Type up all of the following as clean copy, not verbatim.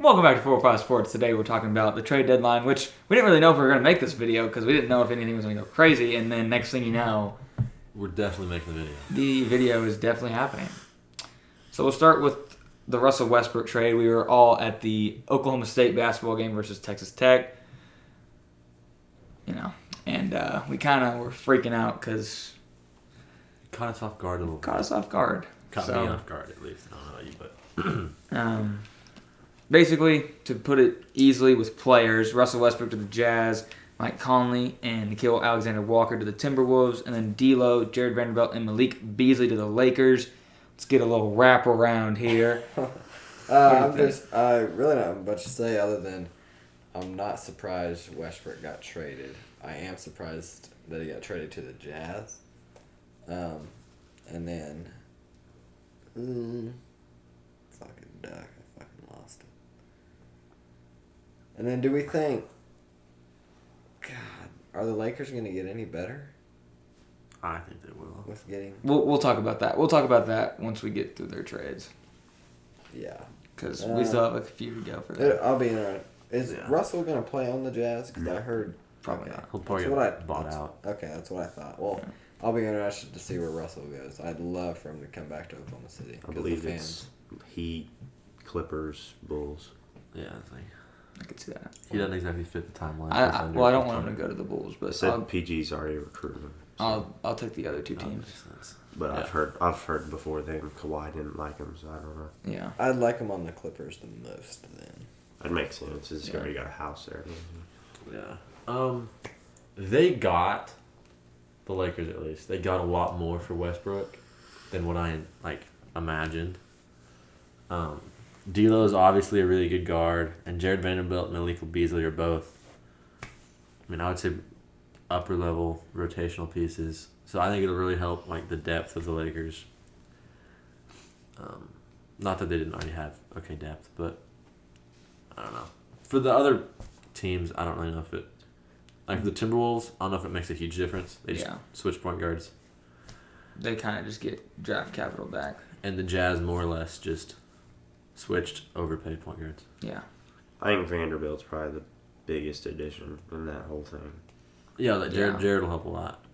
Welcome back to 405 Sports. Today we're talking about the trade deadline, which we didn't really know if we were going to make this video because we didn't know if anything was going to go crazy. And then next thing you know, we're definitely making the video. The video is definitely happening. So we'll start with the Russell Westbrook trade. We were all at the Oklahoma State basketball game versus Texas Tech. And we kind of were freaking out because... Caught us off guard a little bit. Caught us off guard. Caught me off guard, at least. I don't know about you, but... Basically, to put it easily with players, Russell Westbrook to the Jazz, Mike Conley and Nickeil Alexander-Walker to the Timberwolves, and then D'Lo, Jared Vanderbilt, and Malik Beasley to the Lakers. Let's get a little wrap around here. I really don't have much to say other than I'm not surprised Westbrook got traded. I am surprised that he got traded to the Jazz. And then... fucking duck. I fucking lost it. And then do we think... God, are the Lakers going to get any better? I think they will. With getting... We'll talk about that. We'll talk about that once we get through their trades. Yeah. Because we still have a few to go for that. I'll be interested. Is Russell going to play on the Jazz? Because I heard... Probably not. He'll probably get bought out. Okay, that's what I thought. Well, I'll be interested to see where Russell goes. I'd love for him to come back to Oklahoma City. I believe it's Heat, Clippers, Bulls. Yeah, I think. I could see that. He doesn't exactly fit the timeline. I don't want him to go to the Bulls, but PG's already recruited him. So. I'll take the other two teams. But yeah. I've heard before then Kawhi didn't like him, so I don't know. Yeah. I'd like him on the Clippers the most then. That makes sense. He's already got a house there. Yeah. They got the Lakers at least. They got a lot more for Westbrook than what I imagined. D'Lo is obviously a really good guard, and Jared Vanderbilt and Malik Beasley are both. I would say upper level rotational pieces. So I think it'll really help the depth of the Lakers. Not that they didn't already have depth, but I don't know. For the other teams, I don't really know if it. Like the Timberwolves, I don't know if it makes a huge difference. They just switch point guards. They kind of just get draft capital back. And the Jazz more or less just switched overpaid point guards. Yeah. I think Vanderbilt's probably the biggest addition in that whole thing. Yeah, Jared will help a lot.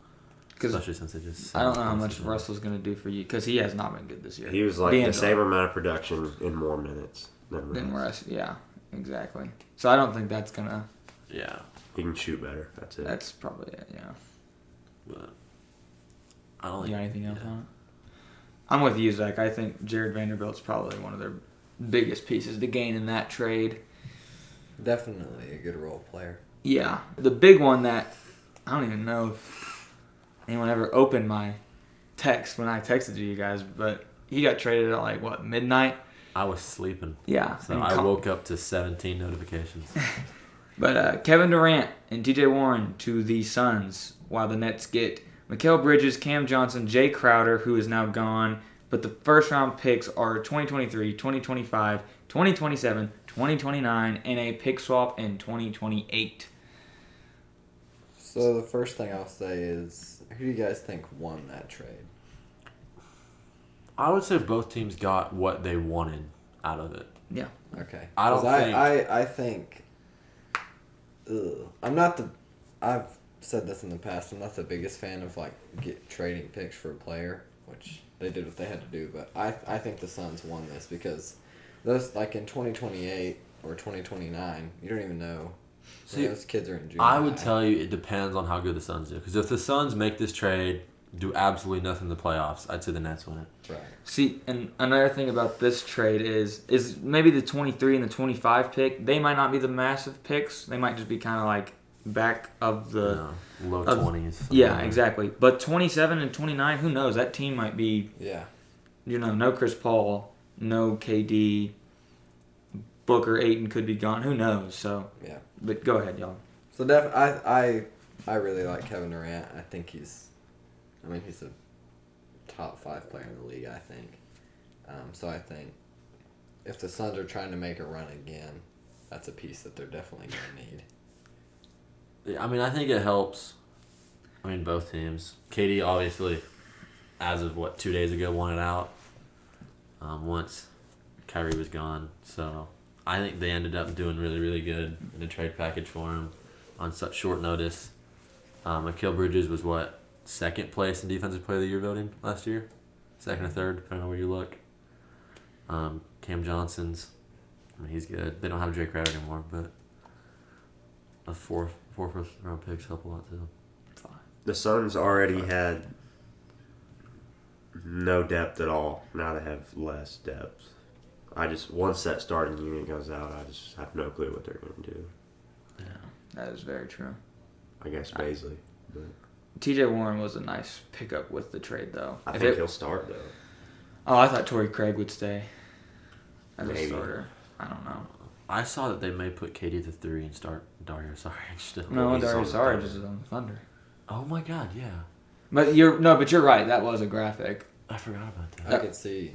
Especially since they just... I don't know how much Russell's going to do for you because he has not been good this year. He was the same amount of production in more minutes than Russ. Yeah, exactly. So I don't think that's going to... Yeah. He can shoot better. That's it. That's probably it, yeah. But I don't think... You got anything else on it? I'm with you, Zach. I think Jared Vanderbilt's probably one of their biggest pieces to gain in that trade. Definitely a good role player. Yeah. The big one that... I don't even know if anyone ever opened my text when I texted you guys, but he got traded at midnight? I was sleeping. Yeah. So I woke up to 17 notifications. But Kevin Durant and TJ Warren to the Suns, while the Nets get Mikal Bridges, Cam Johnson, Jay Crowder, who is now gone. But the first round picks are 2023, 2025, 2027, 2029, and a pick swap in 2028. So the first thing I'll say is, who do you guys think won that trade? I would say both teams got what they wanted out of it. Yeah. Okay. I think... I'm not the... I've said this in the past. I'm not the biggest fan of trading picks for a player, which they did what they had to do. But I think the Suns won this because those in 2028 or 2029, you don't even know. See, those kids are in junior I would high. tell you it depends on how good the Suns do. Because if the Suns make this trade, do absolutely nothing in the playoffs, I'd say the Nets win it. Right. See, and another thing about this trade is maybe the 23 and the 25 pick, they might not be the massive picks. They might just be kind of back of the... low 20s. Yeah, exactly. But 27 and 29, who knows? That team might be... Yeah. No Chris Paul, no KD, Booker, Ayton could be gone. Who knows? So... Yeah. But go ahead, y'all. So I really like Kevin Durant. I think he's a top 5 player in the league, I think. So I think if the Suns are trying to make a run again, that's a piece that they're definitely going to need. Yeah, I think it helps. Both teams. KD obviously, as of 2 days ago, wanted out. Once Kyrie was gone, so I think they ended up doing really, really good in the trade package for him on such short notice. Mikal Bridges was what, second place in Defensive Player of the Year voting last year? Second or third, depending on where you look. Cam Johnson's, I mean, he's good. They don't have Jay Crowder anymore, but a four first round picks help a lot too. The Suns already had no depth at all. Now they have less depth. Once that starting unit goes out, I just have no clue what they're going to do. Yeah, that is very true. I guess Baisley. But TJ Warren was a nice pickup with the trade, though. I think he'll start, though. Oh, I thought Torrey Craig would stay as Maybe. a starter. I don't know. I saw that they may put KD to 3 and start Dario Saric still. No, he's Darius on the Saric Thunder. is on the Thunder. Oh my God, yeah. But you're right. That was a graphic. I forgot about that. I could see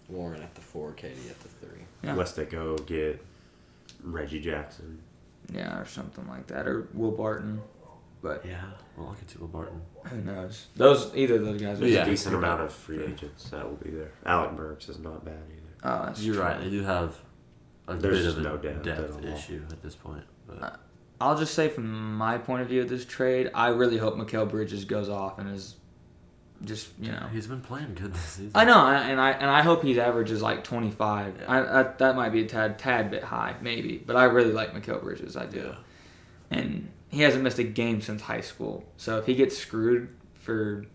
Warren at the 4, KD at the 3. Yeah. Unless they go get Reggie Jackson. Yeah, or something like that, or Will Barton. But Yeah, well, I could see Will Barton. who knows? Either of those guys. But There's yeah, a decent you're amount right. of free agents that will be there. Alec Burks is not bad either. Oh, that's You're true. right. They do have a There's bit just of a no depth at all. issue at this point. But I'll just say from my point of view of this trade, I really hope Mikal Bridges goes off and is just he's been playing good this season. I know, and I hope he averages like 25. Yeah. That might be a tad bit high, maybe, but I really like Mikal Bridges. I do, and he hasn't missed a game since high school. So if he gets screwed for,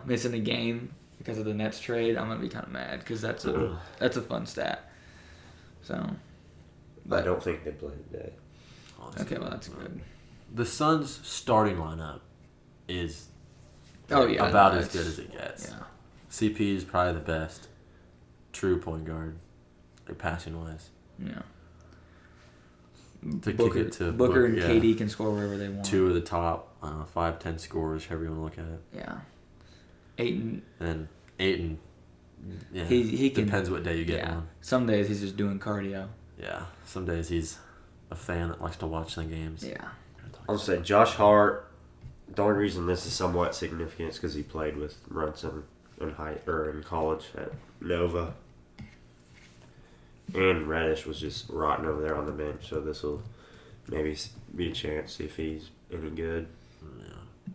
missing a game because of the Nets trade, I'm gonna be kind of mad because that's a fun stat. So, I but don't think they play today. okay, well that's good. The Suns' starting lineup is Oh yeah, about no, as it's- good as it gets. Yeah. CP is probably the best true point guard, like passing wise. Yeah. To Booker, kick it to Booker and yeah. KD can score wherever they want. 2 of the top 5-10 scorers, however you want to look at it. Yeah. Ayton. And Ayton, yeah, He can. depends what day you get Yeah. on. Some days he's just doing cardio. Yeah, some days he's a fan that likes to watch the games. Yeah. I'll say Josh Hart. The only reason this is somewhat significant is because he played with Brunson in college at Nova, and Reddish was just rotting over there on the bench. So this will maybe be a chance to see if he's any good. Yeah,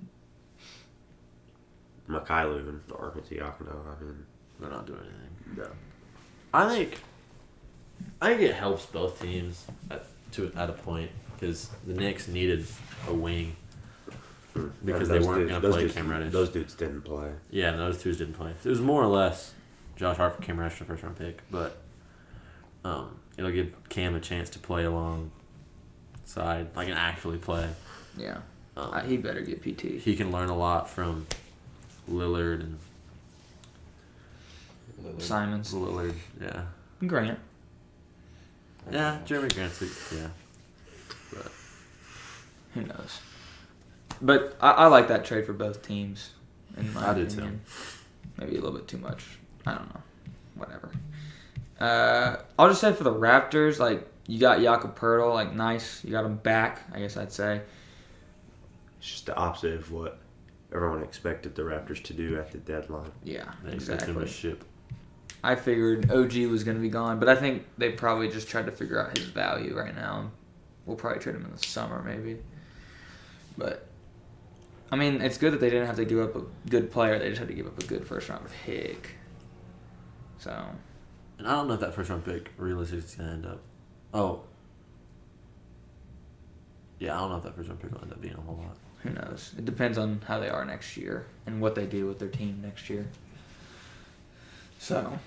Mikhailov and Armentiakno. I mean, they're not doing anything. no. I think it helps both teams at a point because the Knicks needed a wing because And they those weren't dudes- going to those play dudes- Cam Reddish. Those dudes didn't play. Yeah, and those two didn't play. It was more or less Josh Hart for Cam Reddish, the first round pick, but it'll give Cam a chance to play alongside, like and actually play. Yeah. Um, He better get PT. he can learn a lot from Lillard and Simons. Lillard. Yeah, Grant. yeah. Jeremy Grant's yeah. But Who knows? But I like that trade for both teams. In my I do opinion. Maybe a little bit too much. I don't know. Whatever. I'll just say for the Raptors, like you got Jakob Poeltl, like nice. You got him back. I guess I'd say. It's just the opposite of what everyone expected the Raptors to do at the deadline. Yeah, they expect him to exactly. ship. I figured OG was going to be gone, but I think they probably just tried to figure out his value right now. We'll probably trade him in the summer, maybe. But, I mean, it's good that they didn't have to give up a good player. They just had to give up a good first-round pick. So, And I don't know if that first round pick realistically is going to end up. Oh. Yeah, I don't know if that first round pick will end up being a whole lot. who knows? It depends on how they are next year and what they do with their team next year. So,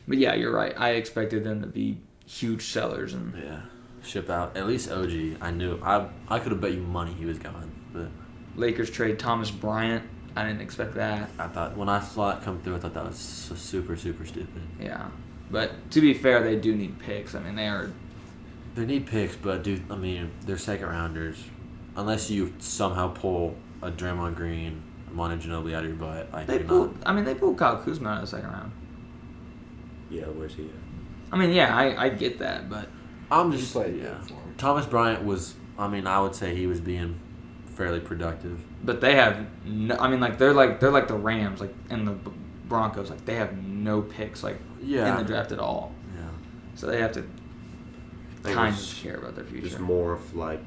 but yeah, you're right. I expected them to be huge sellers. And Yeah. Ship out. At least OG. I knew. I could have bet you money he was gone. But Lakers trade Thomas Bryant. I didn't expect that. I thought, when I saw it come through, I thought that was so super, super stupid. Yeah. But to be fair, they do need picks. I mean, They need picks, but dude, I mean, they're second rounders. Unless you somehow pull a Draymond Green, Monte Ginobili out of your butt, like they you're pulled. not. I mean, they pulled Kyle Kuzma out of the second round. Yeah, where's he at? I mean, yeah, I get that, but I'm He just played yeah. good for him. Thomas Bryant was. I mean, I would say he was being fairly productive. they have. No, I mean, like they're like the Rams, like and the Broncos. Like they have no picks, like Yeah. in the draft at all. Yeah. So they have to I think kind it's of care about their future. just more of like,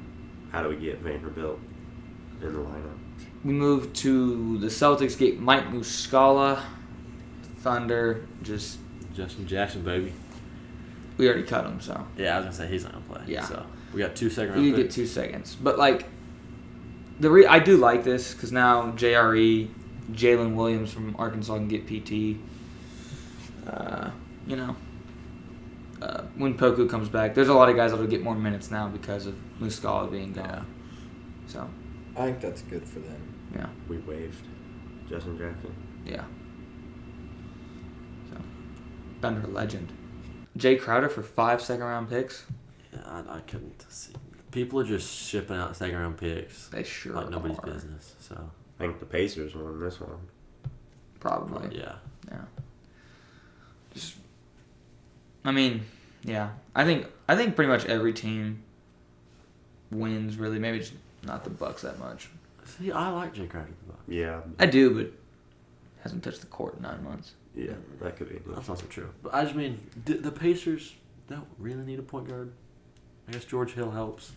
how do we get Vanderbilt in the lineup? We move to the Celtics. Get Mike Muscala. Thunder. Just Justin Jackson, baby. we already cut him, so Yeah, I was gonna say he's not gonna play. Yeah. So we got 2 second we round need to get picks. 2 seconds. But like I do like this because now JRE, Jalen Williams from Arkansas can get PT. You know, when Poku comes back, there's a lot of guys that will get more minutes now because of Muscala being gone. Yeah. So I think that's good for them. yeah, We waived Justin Jackson. yeah. So Thunder legend. Jay Crowder for 5 second-round picks. Yeah, I couldn't see. People are just shipping out second round picks They sure like nobody's are. business. So I think the Pacers won this one. Probably. yeah, Yeah. Just, I mean, yeah. I think pretty much every team wins. Really, maybe just not the Bucks that much. see, I like Jay Crowder. Yeah. I do, but hasn't touched the court in 9 months. Yeah, that could be. That's also true. But I just mean the Pacers don't really need a point guard. I guess George Hill helps.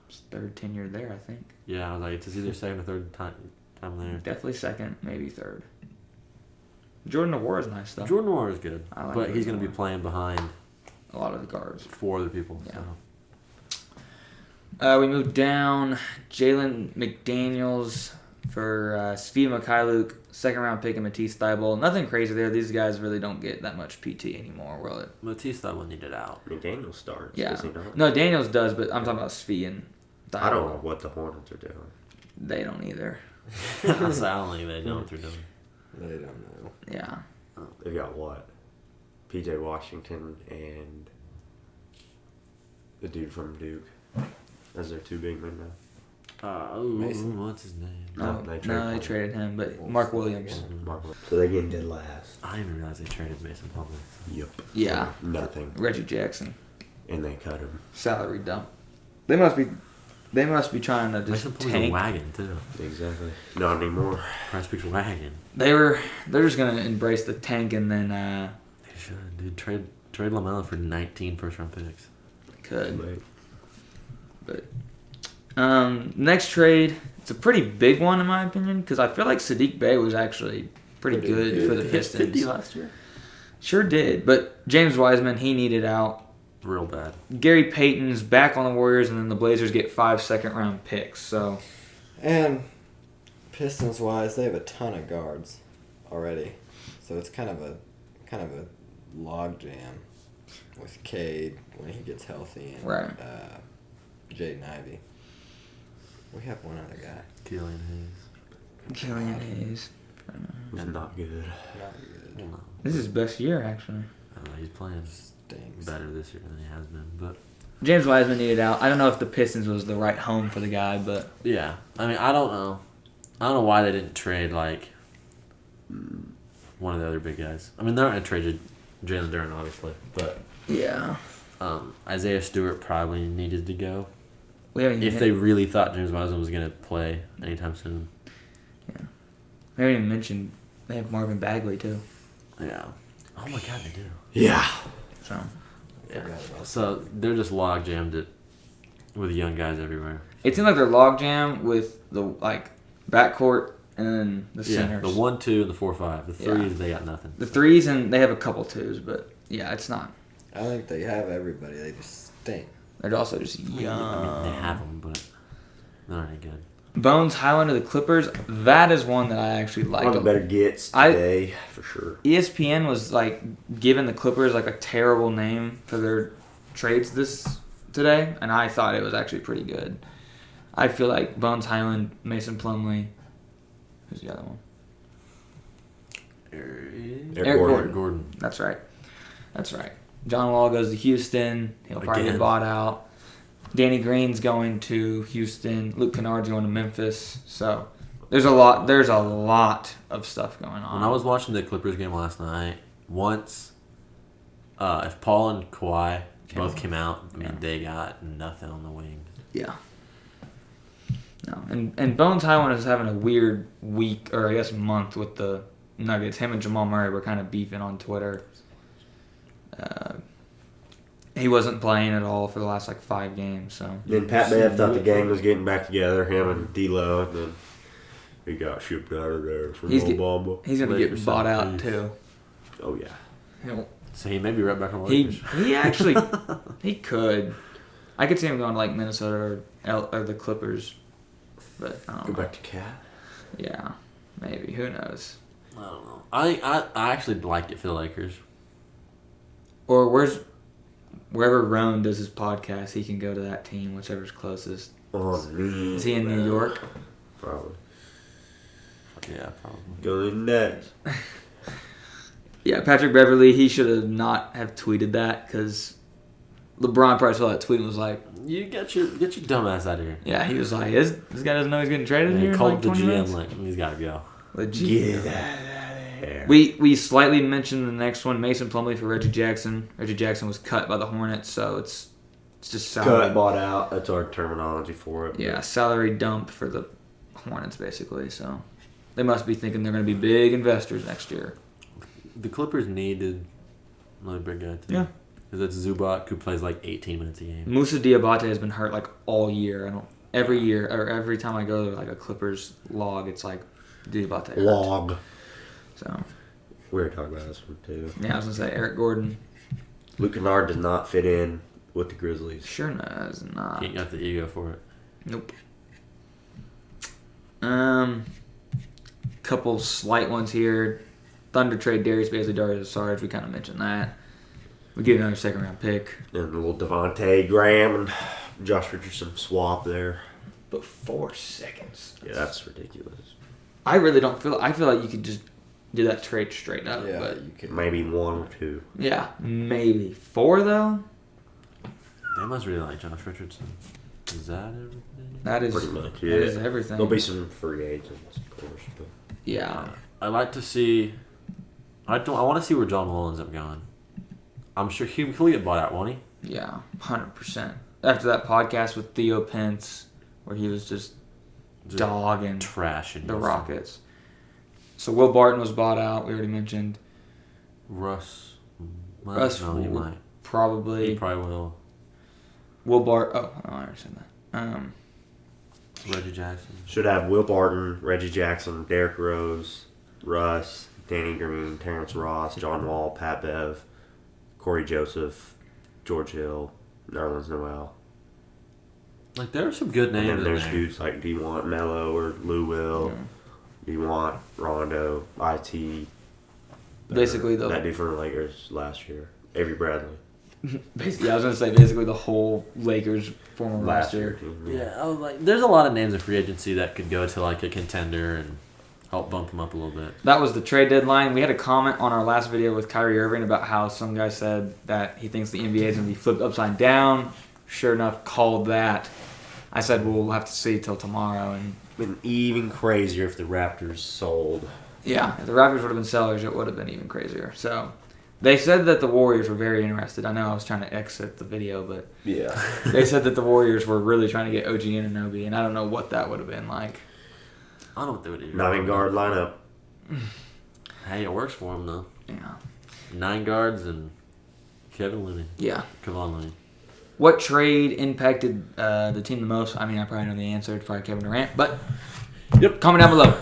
It's third tenure there, I think. Yeah, I was like, it's either second or third time there. Definitely second, maybe third. Jordan Noir is nice though. Jordan Noir is good, I like but he's Jordan going to be Noir. playing behind A lot of the guards. 4 other people. Yeah. So. We moved down. Jalen McDaniels for Svi Mikhailuk, second-round pick, and Matisse Thybulle. Nothing crazy there. These guys really don't get that much PT anymore, will it? Matisse that one needed out. McDaniel starts. Yeah. Does he not? No, Daniels does, but I'm talking about Svi and Thybulle. I don't know what the Hornets are doing. They don't either. I don't think they know what they're doing. They don't know. Yeah. They've got what? PJ Washington and the dude from Duke as their 2 big men now. Mason. What's his name? No, No, they traded they him. traded him, but Mark Williams. So they're getting dead last. I didn't even realize they traded Mason Plumlee. Yep. Yeah. For nothing. Reggie Jackson. And they cut him. Salary dump. They must be trying to just Mason Plumlee's a tank. wagon too. Exactly. Not anymore. Price Picks wagon. They're just gonna embrace the tank and then They should, dude. Trade LaMelo for 19 first round picks. could. But next trade, it's a pretty big one in my opinion because I feel like Sadiq Bey was actually pretty good for the He hit 50 Pistons. last year. Sure did, but James Wiseman he needed out. Real bad. Gary Payton's back on the Warriors, and then the Blazers get 5 second-round picks. So And Pistons wise, they have a ton of guards already, so it's kind of a log jam with Cade when he gets healthy and Right. Jaden Ivey. We have one other guy. Killian Hayes. Killian Hayes. It's not good. Not good. Well, no. This is his best year actually. I don't know, he's playing Stinks. better this year than he has been. But James Wiseman needed out. I don't know if the Pistons was the right home for the guy, but yeah, I mean, I don't know. I don't know why they didn't trade like one of the other big guys. I mean, they're not gonna trade Jalen Duren, obviously, but yeah, Isaiah Stewart probably needed to go we haven't even if they really thought James Wiseman was gonna play anytime soon. we haven't even mentioned they have Marvin Bagley too. Yeah. Oh my God, they do. Yeah. So Yeah. Forgot about So they're just log jammed it with young guys everywhere. it seems like they're logjam with the backcourt and then the Yeah, centers. the 1, 2, and the 4, 5. The Yeah. threes, they got nothing. The threes and they have a couple twos, but yeah, it's not. I think they have everybody. They just stink. They're also just I young. mean, they have them, but they're not any good. Bones Highland of the Clippers. That is one that I actually One of liked. the better gets I- today, for sure. ESPN was giving the Clippers a terrible name for their trades today, and I thought it was actually pretty good. I feel like Bones Highland, Mason Plumlee. Who's the other one? Eric Gordon. Gordon. That's right. John Wall goes to Houston. He'll probably Again. get bought out. Danny Green's going to Houston. Luke Kennard's going to Memphis. So there's a lot of stuff going on. When I was watching the Clippers game last night, once, if Paul and Kawhi both came out, I mean, Yeah. they got nothing on the wing. Yeah. No, and Bones Highland is having a weird week, or I guess month, with the Nuggets. Him and Jamal Murray were kind of beefing on Twitter. He wasn't playing at all for the last 5 games. So Then Pat Bev thought the gang was getting back together, him and D'Lo, and then he got shipped out of there from Alabama. he's gonna Lakers get bought out please. too. Oh, yeah. So he may be right back on the He Lakers. he actually he could. I could see him going to Minnesota or the Clippers, but I don't Go know. back to Cat. Yeah, maybe. Who knows? I don't know. I actually like it for the Lakers. Or wherever Roan does his podcast, he can go to that team, whichever's closest. On me. Is he in New York? Probably. Yeah, probably. Go to the Nets. Yeah, Patrick Beverly. He should have not have tweeted that because LeBron probably saw that tweet and was like, You get your dumb ass out of here. "Yeah." He was like, "This guy doesn't know he's getting traded And here." he in called the 20 GM minutes? like he's got to go. Legit. Get out of there. We slightly mentioned the next one, Mason Plumlee for Reggie Jackson. Reggie Jackson was cut by the Hornets, so it's just salary. Cut, bought out. That's our terminology for it. Yeah, salary dump for the Hornets basically. So they must be thinking they're going to be big investors next year. The Clippers needed another big guy too. Yeah. Because it's Zubac who plays 18 minutes a game. Musa Diabate has been hurt all year. I don't every year or every time I go to a Clippers log, it's Diabate hurt. Log. So We were talking about this one, too. yeah, I was gonna say Eric Gordon Luke Kennard does not fit in with the Grizzlies. sure does not. He ain't got the ego for it. Nope. Couple slight ones here. Thunder trade Darius Bazley, Darius Sarge. We kind of mentioned that. We get another 2nd-round pick. And a little Devontae Graham and Josh Richardson swap there. But 4 seconds. Yeah, that's ridiculous. I really don't feel. I feel like you could just do that trade straight up. Yeah, But you can. Maybe 1 or 2. yeah, maybe 4 though. They must really like Josh Richardson. Is that everything? That is Pretty much, that yeah. is everything. There'll be some free agents, of course. But yeah. I like to see. I want to see where John Wall ends up going. I'm sure he'll get bought out, won't he? Yeah, 100%. After that podcast with Theo Pence, where he was just dogging Trash in the Houston. Rockets. So Will Barton was bought out. We already mentioned. Russ. Well, Russ no, he will might. He probably probably will. Will Bart. Oh, I understand that. Reggie Jackson. should have Will Barton, Reggie Jackson, Derrick Rose, Russ, Danny Green, Terrence Ross, John Wall, Pat Bev, Corey Joseph, George Hill, Nerlens Noel. There are some good And names then in there's there. dudes like DeWant Mello or Lou Will, DeWant, Rondo, IT. Basically the- that dude from the Lakers last year, Avery Bradley. Basically, I was gonna say basically the whole Lakers former roster. team. Yeah, I was there's a lot of names in free agency that could go to a contender and help bump them up a little bit. That was the trade deadline. We had a comment on our last video with Kyrie Irving about how some guy said that he thinks the NBA is going to be flipped upside down. Sure enough, called that. I said, well, we'll have to see till tomorrow. And Been even crazier if the Raptors sold. yeah, if the Raptors would have been sellers, it would have been even crazier. So they said that the Warriors were very interested. I know I was trying to exit the video, but Yeah. they said that the Warriors were really trying to get OG Anunoby, and I don't know what that would have been like. I don't know what they would do. 9 guard lineup. Hey, it works for them though. Yeah. 9 guards and Kevin Looney. Yeah. Kevon Looney. What trade impacted the team the most? I mean, I probably know the answer. It's probably Kevin Durant, but comment down below.